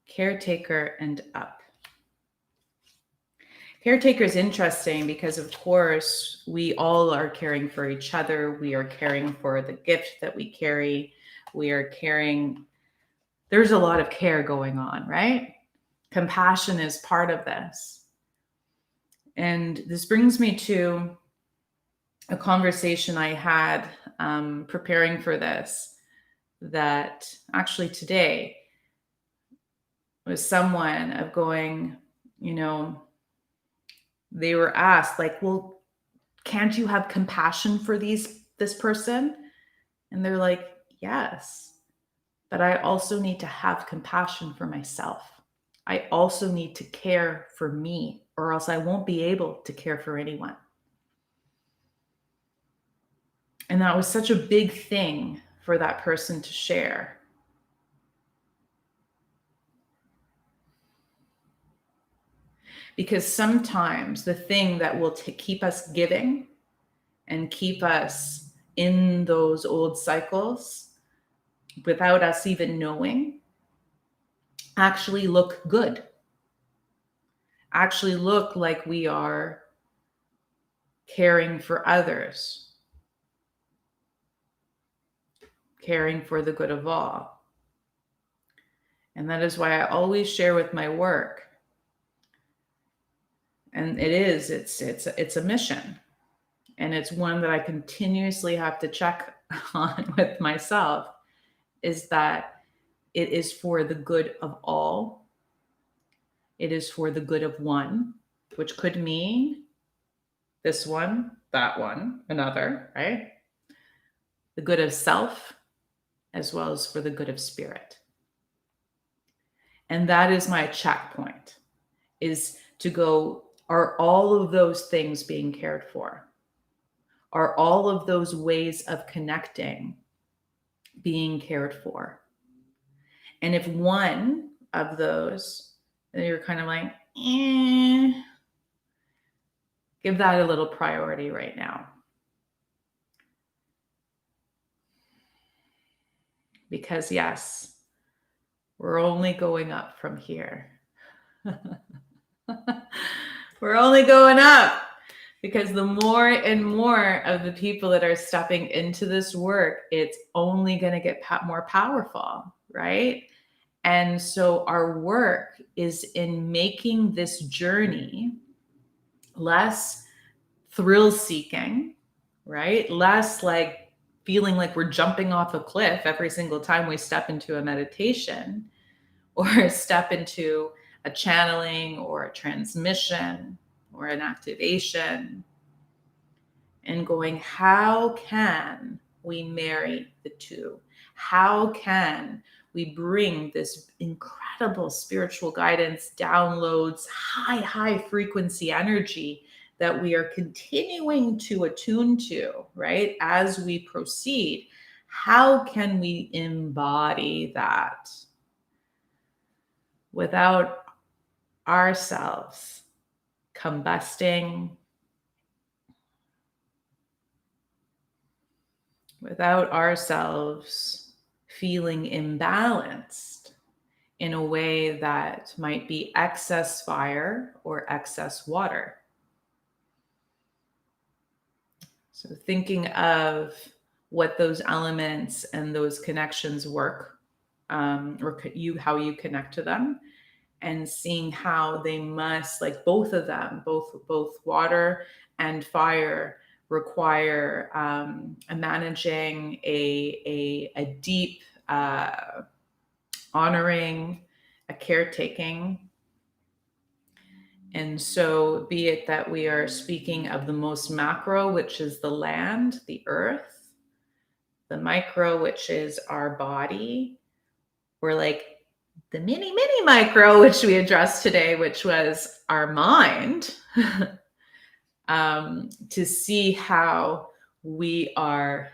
Caretaker and Up. Caretaker is interesting because, of course, we all are caring for each other. We are caring for the gift that we carry. We are caring. There's a lot of care going on, right? Compassion is part of this. And this brings me to a conversation I had preparing for this, that actually today was someone of going, you know, they were asked like, well, can't you have compassion for this person? And they're like, yes, but I also need to have compassion for myself. I also need to care for me, or else I won't be able to care for anyone. And that was such a big thing for that person to share. Because sometimes the thing that will keep us giving and keep us in those old cycles without us even knowing actually look good, actually look like we are caring for others, caring for the good of all. And that is why I always share with my work. And it's a mission. And it's one that I continuously have to check on with myself, is that it is for the good of all. It is for the good of one, which could mean this one, that one, another, right? The good of self, as well as for the good of spirit. And that is my checkpoint, is to go, are all of those things being cared for? are all of those ways of connecting being cared for? And if one of those, you're kind of like, give that a little priority right now. Because yes, we're only going up from here. We're only going up, because the more and more of the people that are stepping into this work, it's only going to get more powerful, right? And so our work is in making this journey less thrill seeking, right? Less like feeling like we're jumping off a cliff every single time we step into a meditation or step into a channeling or a transmission or an activation, and going, how can we marry the two? How can we bring this incredible spiritual guidance, downloads, high frequency energy that we are continuing to attune to, right? As we proceed, how can we embody that without ourselves combusting, without ourselves feeling imbalanced in a way that might be excess fire or excess water? So thinking of what those elements and those connections work, or how you connect to them, and seeing how they must, like both of them, both water and fire, require managing a deep honoring, a caretaking. And so be it that we are speaking of the most macro, which is the land, the earth, the micro, which is our body, or like the mini micro, which we addressed today, which was our mind, to see how we are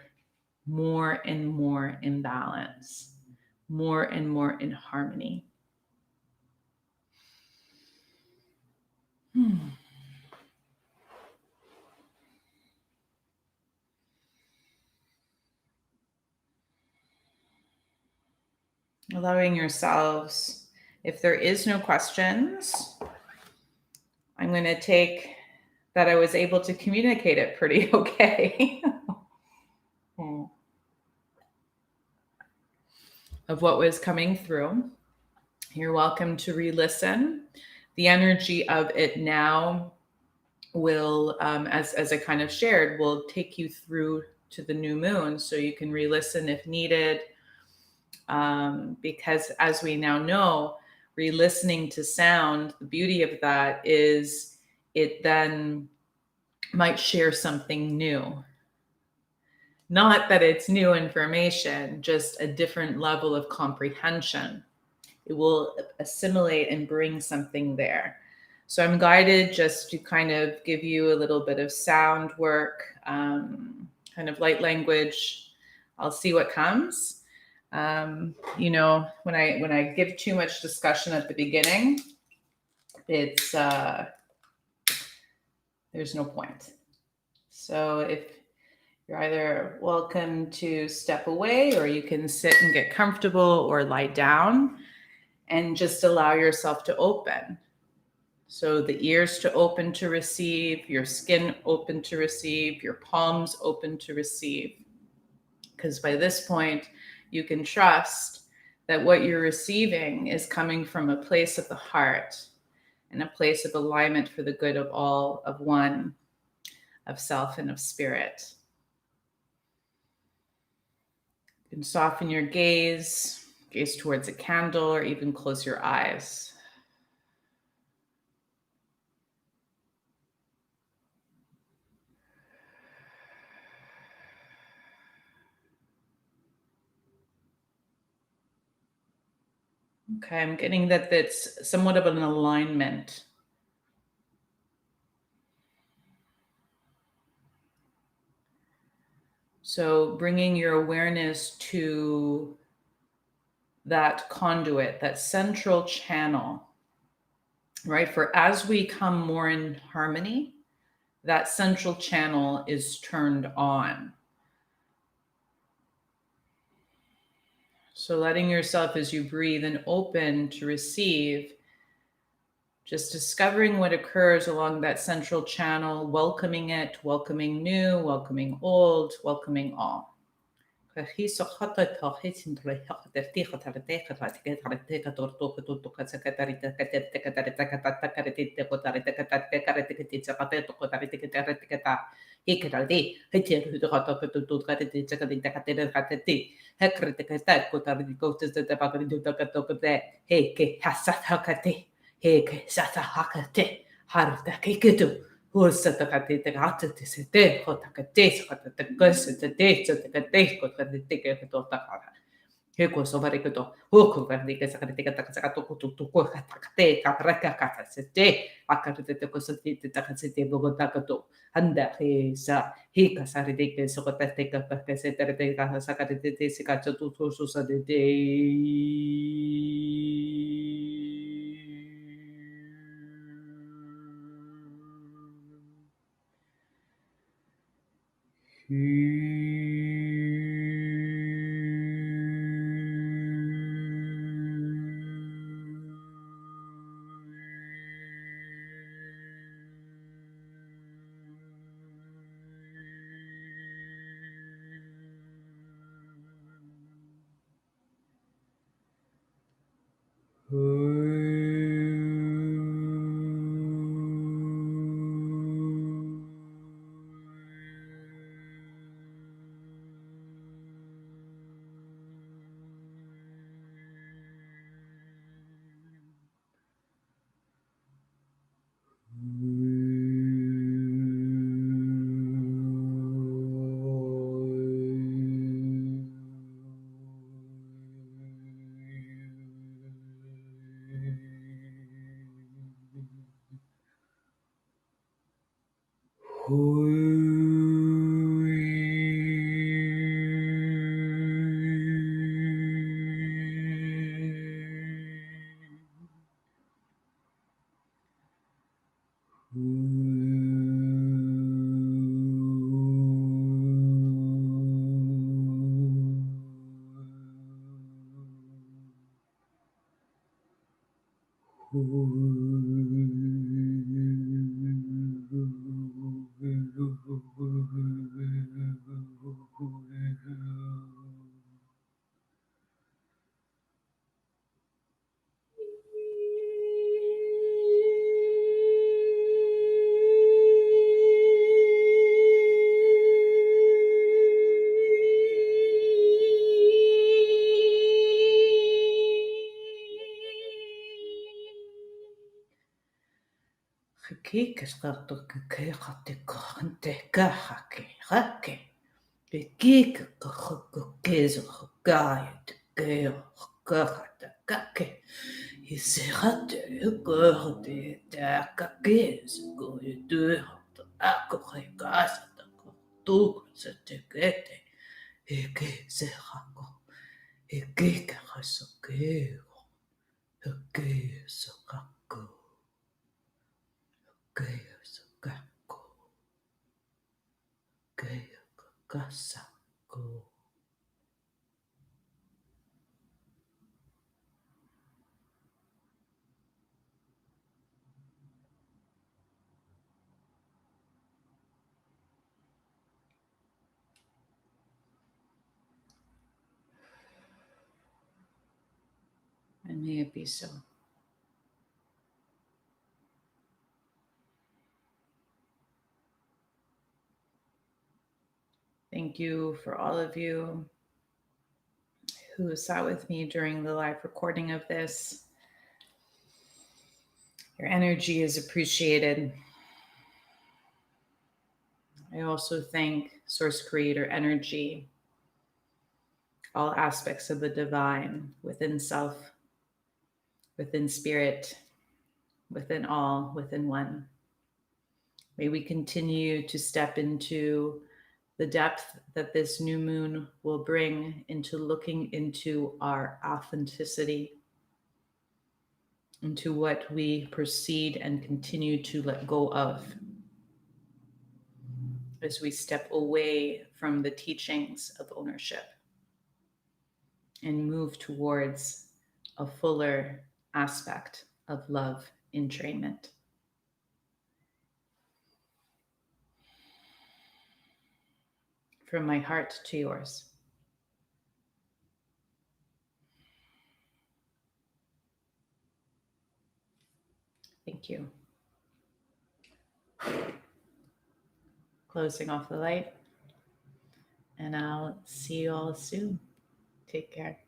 more and more in balance, more and more in harmony. Allowing yourselves, if there is no questions, I'm going to take that I was able to communicate it pretty okay. Of what was coming through. You're welcome to re-listen. The energy of it now will, as I kind of shared, will take you through to the new moon, so you can re-listen if needed. Because as we now know, re-listening to sound, the beauty of that is it then might share something new. Not that it's new information, just a different level of comprehension. It will assimilate and bring something there. So I'm guided just to kind of give you a little bit of sound work, kind of light language. I'll see what comes. You know, when I give too much discussion at the beginning, it's there's no point. So if you're either welcome to step away, or you can sit and get comfortable, or lie down and just allow yourself to open. So the ears to open to receive, your skin open to receive, your palms open to receive. Because by this point, you can trust that what you're receiving is coming from a place of the heart and a place of alignment for the good of all, of one, of self, and of spirit. You can soften your gaze towards a candle, or even close your eyes. Okay, I'm getting that that's somewhat of an alignment. So bringing your awareness to that conduit, that central channel, right? For as we come more in harmony, that central channel is turned on. So letting yourself, as you breathe and open to receive, just discovering what occurs along that central channel, welcoming it, welcoming new, welcoming old, welcoming all. And may it be so. Thank you for all of you who sat with me during the live recording of this. Your energy is appreciated. I also thank Source Creator Energy, all aspects of the divine within self, within spirit, within all, within one. May we continue to step into the depth that this new moon will bring into looking into our authenticity, into what we proceed and continue to let go of as we step away from the teachings of ownership and move towards a fuller aspect of love entrainment. From my heart to yours. Thank you. Closing off the light, and I'll see you all soon. Take care.